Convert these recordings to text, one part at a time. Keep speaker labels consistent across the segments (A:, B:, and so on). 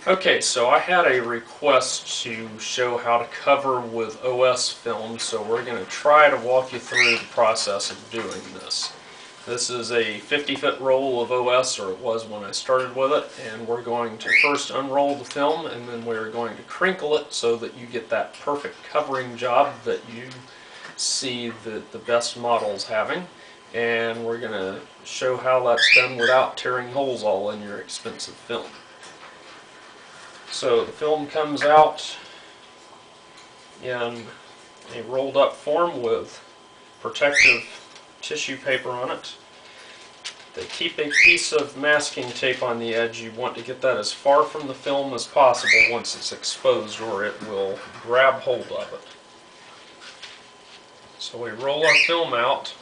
A: Okay, so I had a request to show how to cover with OS film, so we're going to try to walk you through the process of doing this. This is a 50-foot roll of OS, or it was when I started with it, and we're going to first unroll the film, and then we're going to crinkle it so that you get that perfect covering job that you see the best models having. And we're going to show how that's done without tearing holes all in your expensive film. So the film comes out in a rolled up form with protective tissue paper on it. They keep a piece of masking tape on the edge. You want to get that as far from the film as possible once it's exposed, or it will grab hold of it. So we roll our film out,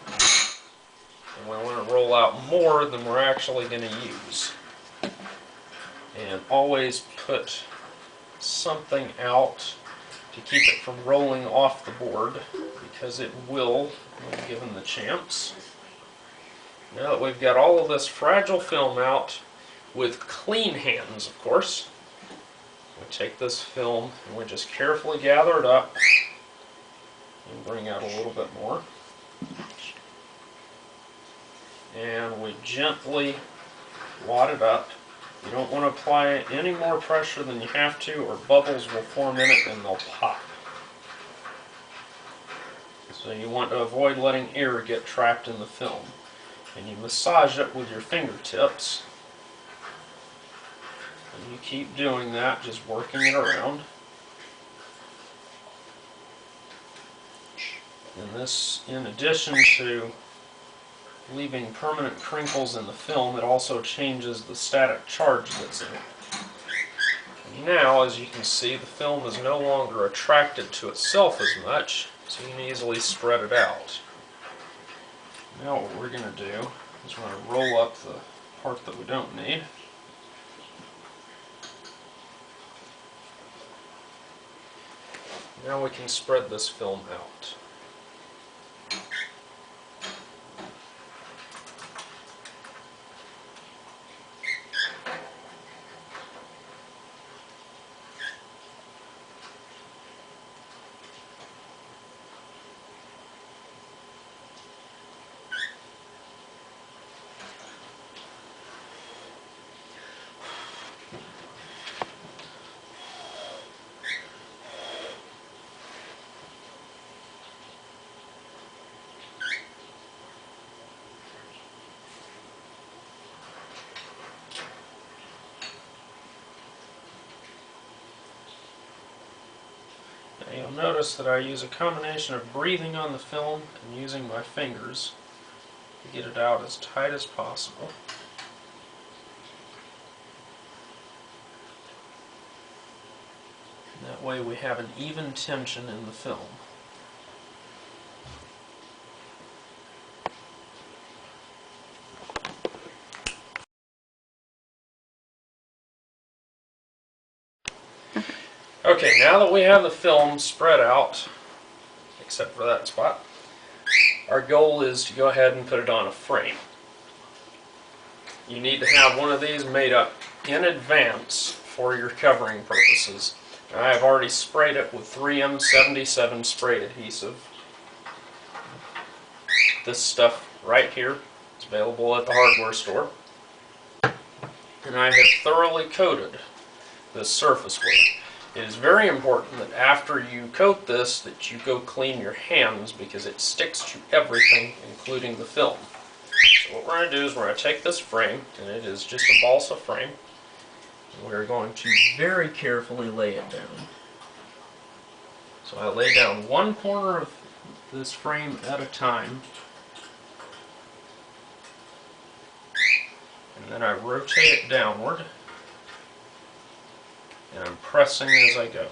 A: and we want to roll out more than we're actually going to use. And always put something out to keep it from rolling off the board, because it will when given the chance. Now that we've got all of this fragile film out, with clean hands of course, we take this film and we just carefully gather it up and bring out a little bit more. And we gently wad it up. You don't want to apply any more pressure than you have to, or bubbles will form in it and they'll pop. So you want to avoid letting air get trapped in the film. And you massage it with your fingertips. And you keep doing that, just working it around. And this, in addition to leaving permanent crinkles in the film, it also changes the static charge that's in it. And now, as you can see, the film is no longer attracted to itself as much, so you can easily spread it out. Now what we're going to do is we're going to roll up the part that we don't need. Now we can spread this film out. Now you'll notice that I use a combination of breathing on the film and using my fingers to get it out as tight as possible. And that way we have an even tension in the film. Okay, now that we have the film spread out, except for that spot, our goal is to go ahead and put it on a frame. You need to have one of these made up in advance for your covering purposes. Now, I have already sprayed it with 3M77 spray adhesive. This stuff right here is available at the hardware store. And I have thoroughly coated this surface with it. It is very important that after you coat this that you go clean your hands, because it sticks to everything, including the film. So what we're going to do is we're going to take this frame, and it is just a balsa frame, and we're going to very carefully lay it down. So I lay down one corner of this frame at a time, and then I rotate it downward. And I'm pressing as I go.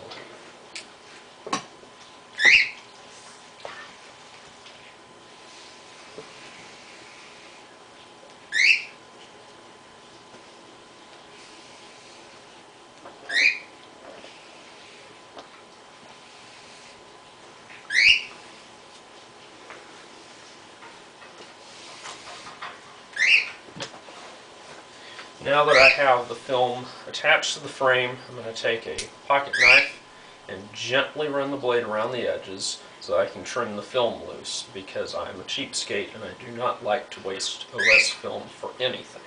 A: Now that I have the film attached to the frame, I'm going to take a pocket knife and gently run the blade around the edges so I can trim the film loose, because I'm a cheapskate and I do not like to waste OS film for anything.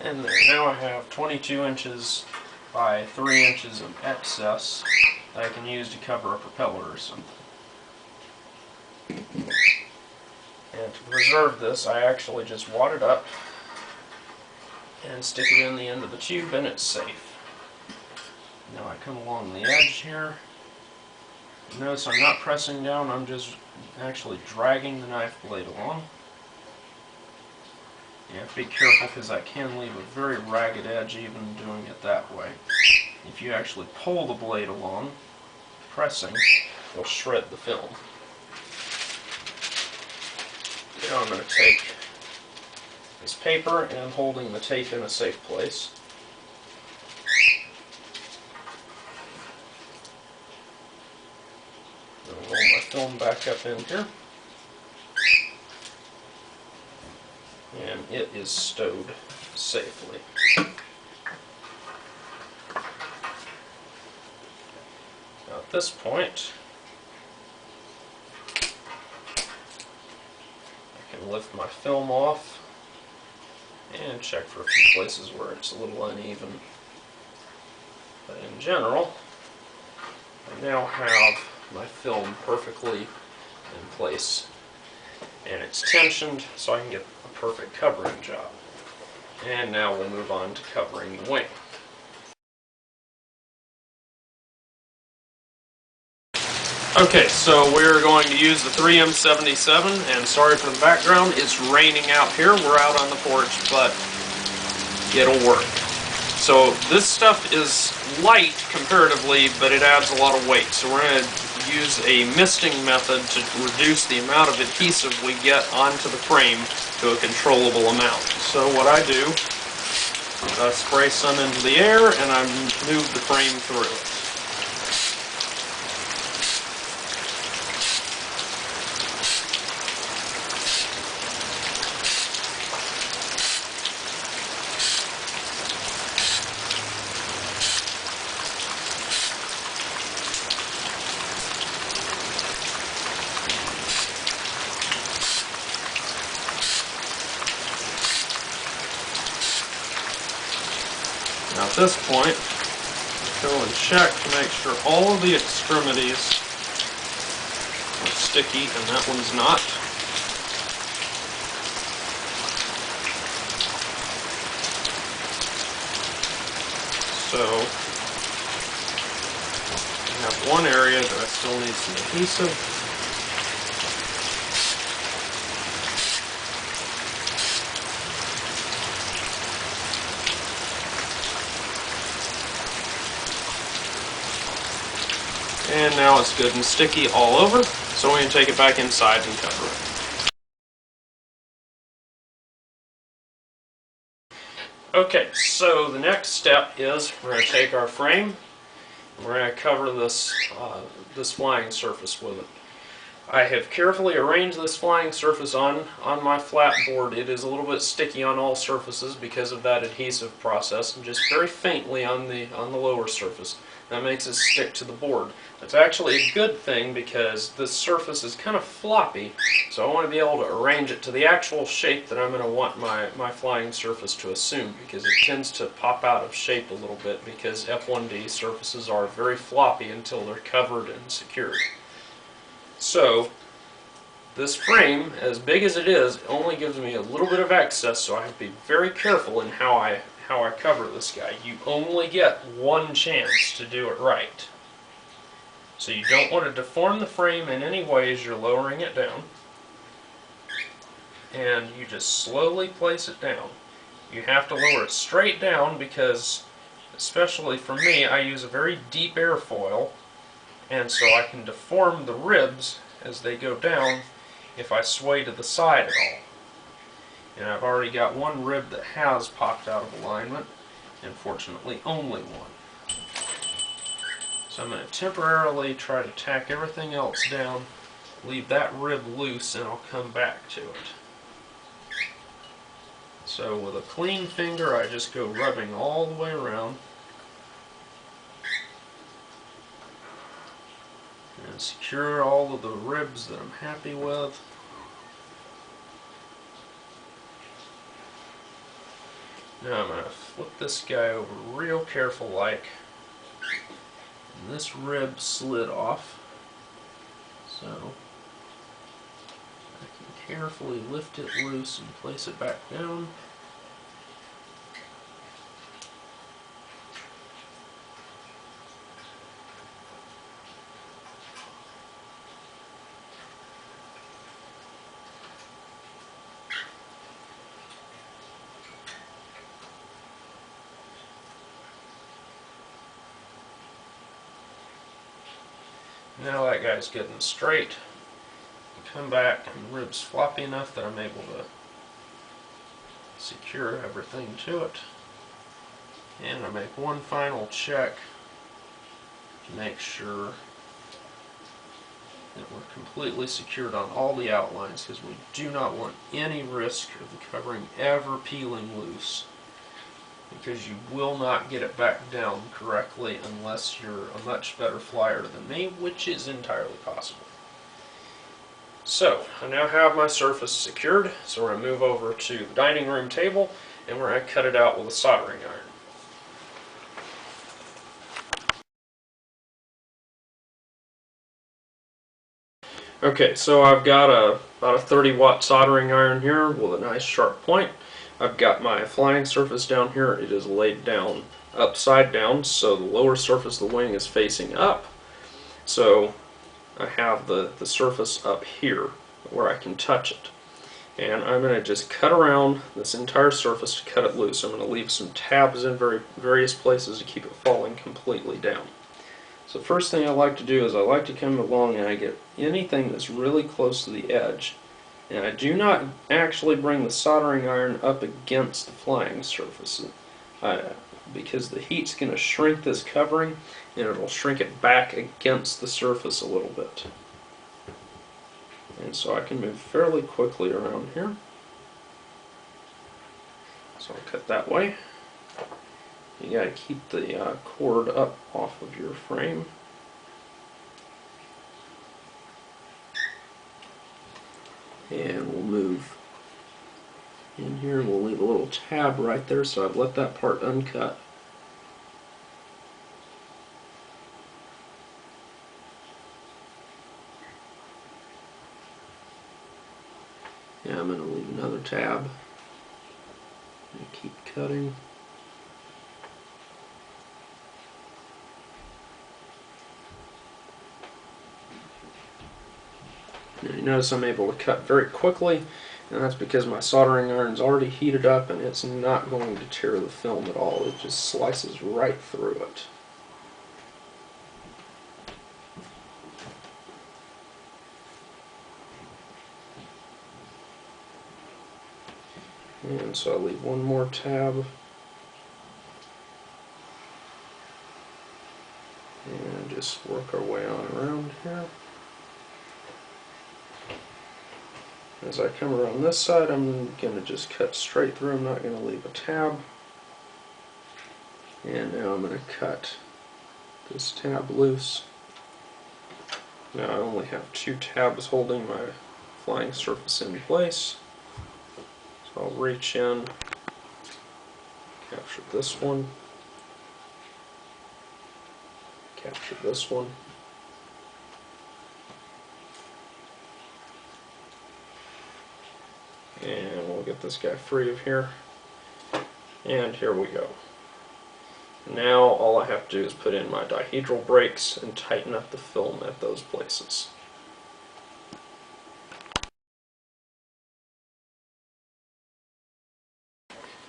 A: And there, now I have 22 inches by 3 inches of excess that I can use to cover a propeller or something. And to preserve this, I actually just wad it up and stick it in the end of the tube, and it's safe. Now I come along the edge here. Notice I'm not pressing down, I'm just actually dragging the knife blade along. You have to be careful because I can leave a very ragged edge even doing it that way. If you actually pull the blade along, pressing, it'll shred the film. Now I'm going to take this paper and I'm holding the tape in a safe place. I'll roll my film back up in here. And it is stowed safely. Now at this point, I can lift my film off and check for a few places where it's a little uneven. But in general, I now have my film perfectly in place. And it's tensioned so I can get a perfect covering job. And now we'll move on to covering the wing. Okay, so we're going to use the 3M77, and sorry for the background, it's raining out here. We're out on the porch, but it'll work. So this stuff is light comparatively, but it adds a lot of weight. So we're going to use a misting method to reduce the amount of adhesive we get onto the frame to a controllable amount. So what I do is I spray some into the air and I move the frame through it. Now at this point, go and check to make sure all of the extremities are sticky and that one's not. So, I have one area that I still need some adhesive. And now it's good and sticky all over, so we can take it back inside and cover it. Okay, so the next step is we're going to take our frame, and we're going to cover this, this flying surface with it. I have carefully arranged this flying surface on my flat board. It is a little bit sticky on all surfaces because of that adhesive process, and just very faintly on the lower surface. That makes it stick to the board. That's actually a good thing because this surface is kind of floppy, so I want to be able to arrange it to the actual shape that I'm going to want my flying surface to assume, because it tends to pop out of shape a little bit because F1D surfaces are very floppy until they're covered and secured. So this frame, as big as it is, only gives me a little bit of excess, so I have to be very careful in how I cover this guy. You only get one chance to do it right. So you don't want to deform the frame in any way as you're lowering it down. And you just slowly place it down. You have to lower it straight down because, especially for me, I use a very deep airfoil, and so I can deform the ribs as they go down if I sway to the side at all. And I've already got one rib that has popped out of alignment, and fortunately only one. So I'm going to temporarily try to tack everything else down, leave that rib loose, and I'll come back to it. So with a clean finger, I just go rubbing all the way around. And secure all of the ribs that I'm happy with. Now I'm going to flip this guy over real careful like. And this rib slid off. So I can carefully lift it loose and place it back down. Now that guy's getting straight. Come back and ribs floppy enough that I'm able to secure everything to it. And I make one final check to make sure that we're completely secured on all the outlines, because we do not want any risk of the covering ever peeling loose, because you will not get it back down correctly unless you're a much better flyer than me, which is entirely possible. So, I now have my surface secured, so we're going to move over to the dining room table, and we're going to cut it out with a soldering iron. Okay, so I've got about a 30-watt soldering iron here with a nice sharp point. I've got my flying surface down here. It is laid down upside down, so the lower surface of the wing is facing up. So I have the surface up here where I can touch it. And I'm going to just cut around this entire surface to cut it loose. I'm going to leave some tabs in various places to keep it falling completely down. So first thing I like to do is I like to come along and I get anything that's really close to the edge. And I do not actually bring the soldering iron up against the flying surface because the heat's going to shrink this covering and it'll shrink it back against the surface a little bit. And so I can move fairly quickly around here. So I'll cut that way. You got to keep the cord up off of your frame. And we'll move in here, and we'll leave a little tab right there, so I've let that part uncut. Yeah, I'm going to leave another tab and keep cutting. Now you notice I'm able to cut very quickly, and that's because my soldering iron is already heated up and it's not going to tear the film at all. It just slices right through it. And so I'll leave one more tab. And just work our way on around here. As I come around this side, I'm going to just cut straight through. I'm not going to leave a tab. And now I'm going to cut this tab loose. Now I only have 2 tabs holding my flying surface in place. So I'll reach in, capture this one, capture this one, and we'll get this guy free of here. And here we go. Now all I have to do is put in my dihedral brakes and tighten up the film at those places.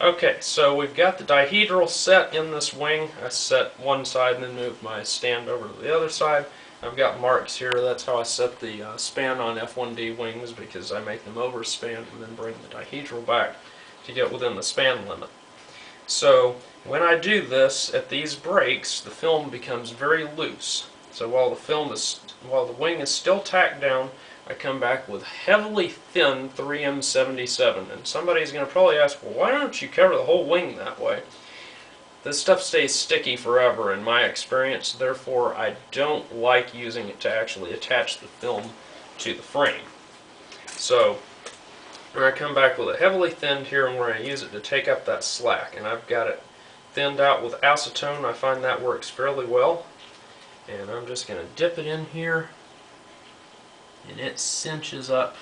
A: Okay, so we've got the dihedral set in this wing. I set one side and then moved my stand over to the other side. I've got marks here. That's how I set the span on F1D wings, because I make them overspan and then bring the dihedral back to get within the span limit. So when I do this at these brakes, the film becomes very loose. So while the wing is still tacked down, I come back with heavily thin 3M77. And somebody's going to probably ask, well, why don't you cover the whole wing that way? This stuff stays sticky forever in my experience, therefore I don't like using it to actually attach the film to the frame. So when I come back with it heavily thinned here, and we're going to use it to take up that slack, and I've got it thinned out with acetone. I find that works fairly well. And I'm just going to dip it in here, and it cinches up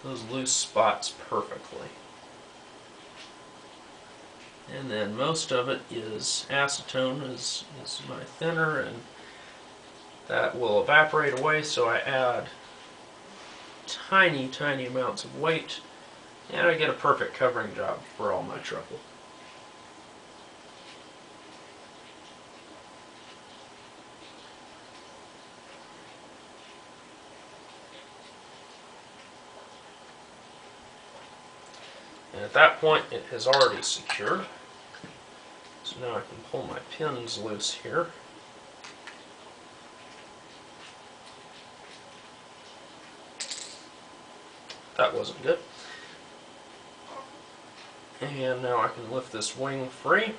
A: those loose spots perfectly. And then most of it is acetone is my thinner, and that will evaporate away, so I add tiny amounts of weight, and I get a perfect covering job for all my trouble. And at that point it has already secured. So now I can pull my pins loose here. That wasn't good. And now I can lift this wing free.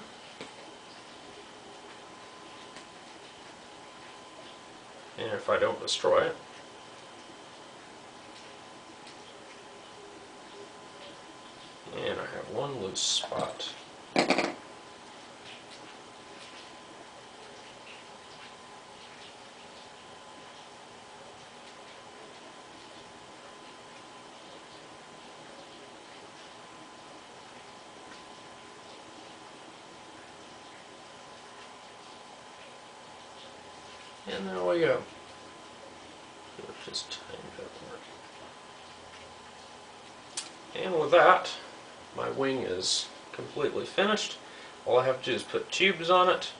A: And if I don't destroy it, and I have one loose spot. And there we go. Just tighten that more. And with that, my wing is completely finished. All I have to do is put tubes on it,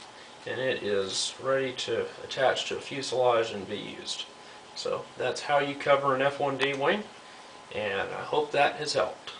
A: and it is ready to attach to a fuselage and be used. So that's how you cover an F1D wing, and I hope that has helped.